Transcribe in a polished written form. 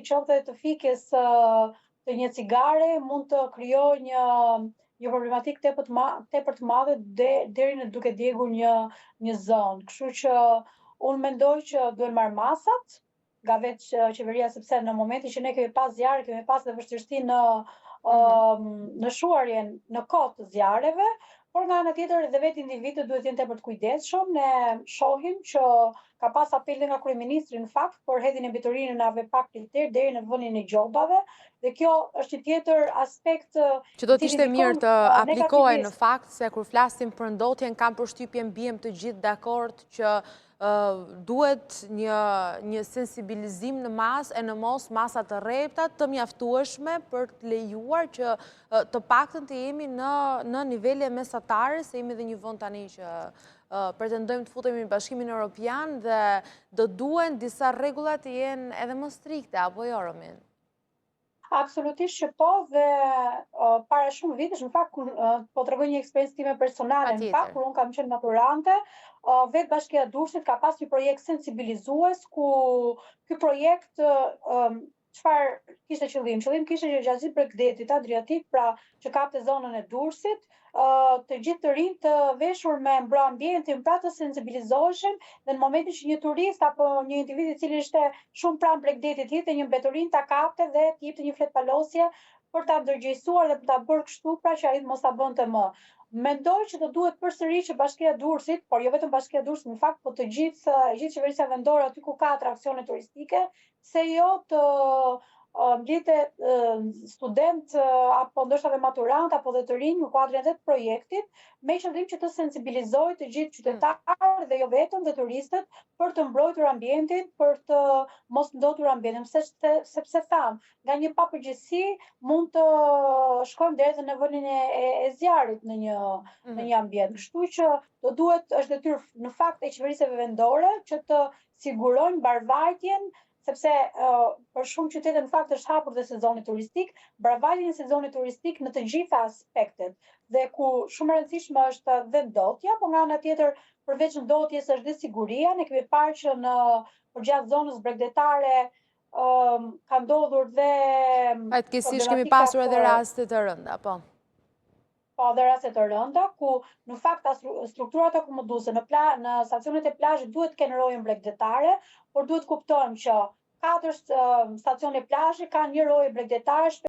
qoftë të fikjes të një cigare mund të krijojë një problematik tepër të madhe deri në duke djegur një zonë. Kështu që unë mendoj që duhen marrë masat nga vetë qeveria, sepse në momentin që ne kemi pas zjarre, kemi pas dhe vështirësi në shuarjen në kohë të zjarreve, por nga ana tjetër edhe vetë individët duhet jenë tepër të kujdesshëm. Ne shohim që ka pas apel nga kryeministri në fakt për hedhjen e mbetërinë në avepak kriter deri në vënien e gjobave, dhe kjo është një tjetër aspekt që do të ishte mirë të aplikohej në fakt, se kur flasim për ndotjen kam përshtypjen bijem të gjithë dakord që duhet një sensibilizim në masë e në mos masat të rrepta të mjaftueshme për të lejuar që të paktën të jemi në nivele mesatare, se jemi dhe një vend tani që pretendojmë të futemi në Bashkimin Evropian dhe do duhen disa rregulla të jenë edhe më strikte, apo jo, Romin? Absolutisht që po, dhe para shumë vitesh, në fakt, po të regoj një eksperiencë time personale, në fakt, kur unë kam qenë maturante, vetë Bashkia e Durrësit ka pas një projekt sensibilizues, ku ky projekt çfarë kishte qëllim? Qëllim kishte që gjatë gjithë Bregdetit Adriatik, pra që kapte zonën e Durrësit, të gjithë të rinj të veshur me mbrojtjen, pra të sensibilizoheshin, dhe në momentin që një turist apo një individ i cili ishte shumë pranë Bregdetit hidhte një mbetërinë, ta kapte dhe t'i jepte një fletpalosje për ta ndërgjegjësuar dhe për ta bërë kështu, pra që ai mos ta bënte më. Mendoj që do duhet përsëritur Bashkia e Durrësit, por jo vetëm Bashkia e Durrësit, në fakt, por të gjithë qeverisja vendore aty ku ka atraksione turistike, se jo të mbledhet student apo ndoshta edhe maturant apo dhe të rinj në kuadrin e projektit, me qëllim që të sensibilizojë të gjithë qytetarët dhe jo vetëm dhe turistët për të mbrojtur ambientin, për të mos ndotur ambientin, sepse tham, nga një papërgjegjësi mund të shkojmë deri në vënien e zjarrit në një ambient. Kështu që do duhet, është detyrë në fakt e qeverisjeve vendore që të sigurojnë mbarvajtjen, sepse për shumë qytete në fakt është hapur dhe sezoni turistik, mbarvajtjen e sezonit turistik në të gjitha aspektet, dhe ku shumë e rëndësishme është dhe ndotja, por nga ana tjetër përveç ndotjes është dhe siguria. Ne kemi parë që përgjatë zonës bregdetare ka ndodhur dhe fatkeqësisht kemi pasur edhe raste të rënda, po. Po, dhe raste të rënda, ku në fakt strukturat akomoduese në stacionet e plazhit duhet të kenë rojën bregdetare, por duhet kuptojmë që 4 stacione plazhi kanë një rojë bregdetare